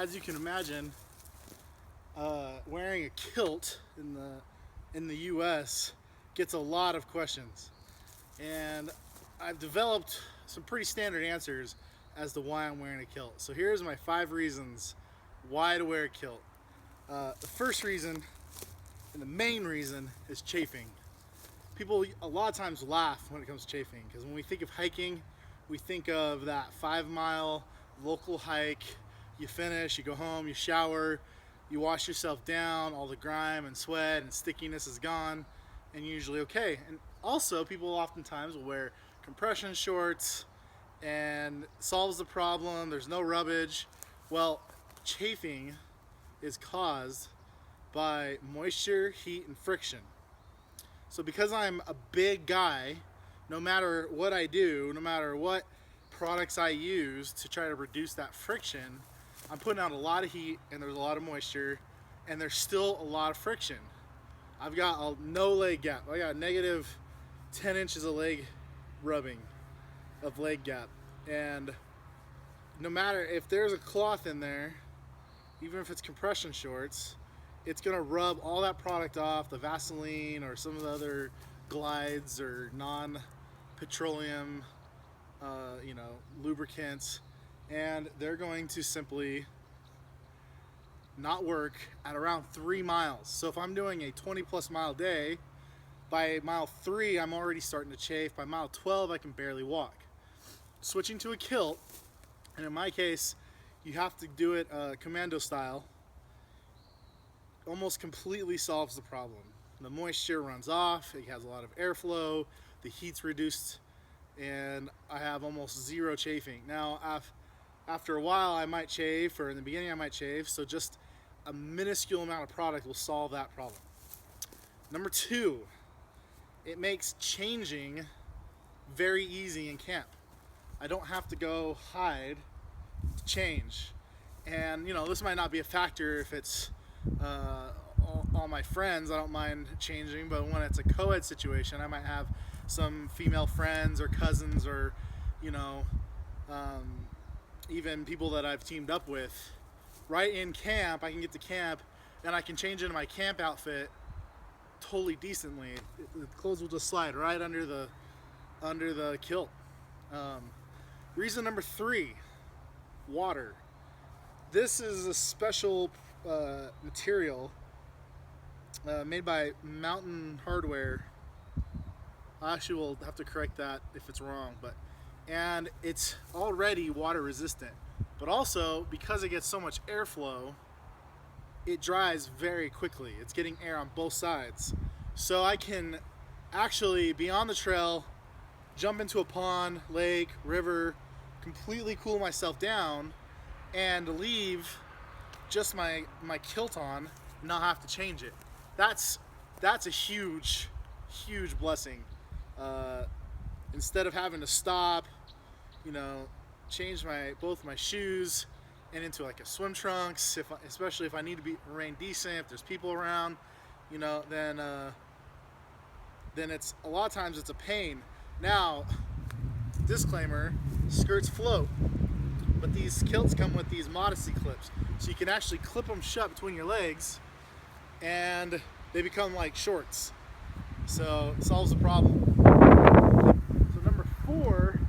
as you can imagine, wearing a kilt in the U.S. gets a lot of questions, and I've developed some pretty standard answers as to why I'm wearing a kilt. So here's my 5 reasons why to wear a kilt. The first reason, and the main reason, is chafing. People a lot of times laugh when it comes to chafing, because when we think of hiking, we think of that 5-mile local hike. You finish, you go home, you shower, you wash yourself down, all the grime and sweat and stickiness is gone, and you're usually okay. And also, people oftentimes will wear compression shorts and solves the problem, there's no rubbage. Well, chafing is caused by moisture, heat, and friction. So because I'm a big guy, no matter what I do, no matter what products I use to try to reduce that friction, I'm putting out a lot of heat and there's a lot of moisture and there's still a lot of friction. I've got no leg gap. I got negative 10 inches of leg rubbing of leg gap. And no matter if there's a cloth in there, even if it's compression shorts, it's gonna rub all that product off, the Vaseline or some of the other glides or non-petroleum lubricants, and they're going to simply not work at around 3 miles. So if I'm doing a 20+ mile day, by mile 3 I'm already starting to chafe. By mile 12 I can barely walk. Switching to a kilt, and in my case you have to do it commando style, almost completely solves the problem. The moisture runs off, it has a lot of airflow, the heat's reduced, and I have almost zero chafing. Now after a while I might chafe, or in the beginning I might chafe, so just a minuscule amount of product will solve that problem. Number 2, it makes changing very easy in camp. I don't have to go hide to change. And this might not be a factor if it's all my friends. I don't mind changing, but when it's a co-ed situation, I might have some female friends or cousins or even people that I've teamed up with. Right in camp, I can get to camp and I can change into my camp outfit totally decently. The clothes will just slide right under the kilt. Reason number 3, water. This is a special material made by Mountain Hardware. I actually will have to correct that if it's wrong, and it's already water resistant, but also because it gets so much airflow, it dries very quickly. It's getting air on both sides, so I can actually be on the trail, jump into a pond, lake, river, completely cool myself down, and leave just my kilt on, not have to change it. That's a huge blessing. Instead of having to stop, change both my shoes and into like a swim trunks, especially if I need to remain decent, if there's people around, then it's a lot of times it's a pain. Now, disclaimer, skirts float, but these kilts come with these modesty clips, so you can actually clip them shut between your legs and they become like shorts, so it solves the problem. So number 4,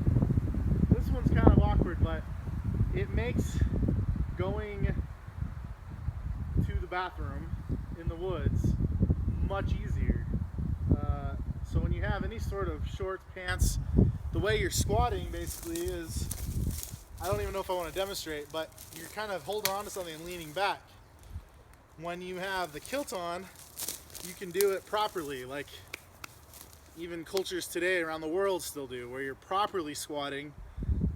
this one's kind of awkward, but it makes going to the bathroom in the woods much easier. So when you have any sort of shorts, pants, the way you're squatting basically is, I don't even know if I want to demonstrate, but you're kind of holding on to something and leaning back. When you have the kilt on, you can do it properly, like even cultures today around the world still do, where you're properly squatting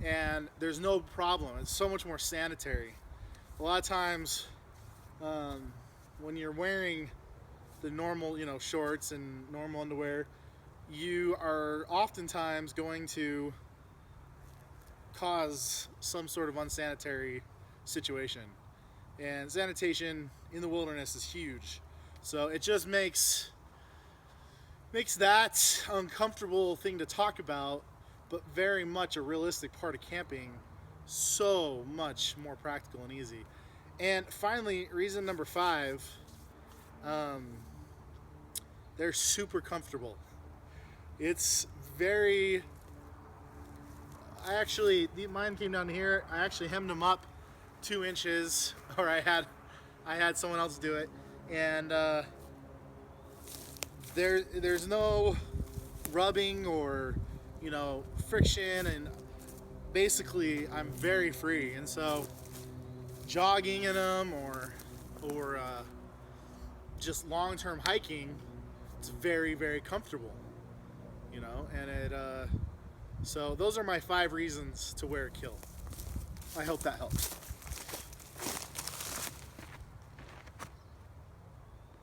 and there's no problem. It's so much more sanitary. A lot of times when you're wearing the normal shorts and normal underwear, you are oftentimes going to cause some sort of unsanitary situation, and sanitation in the wilderness is huge. So it just makes that uncomfortable thing to talk about, but very much a realistic part of camping, so much more practical and easy. And finally, reason number 5, they're super comfortable. It's very, mine came down here. I actually hemmed them up 2 inches, or I had someone else do it, and there's no rubbing or friction, and basically I'm very free. And so jogging in them or just long-term hiking, it's very, very comfortable, and so those are my 5 reasons to wear a kilt. I hope that helps.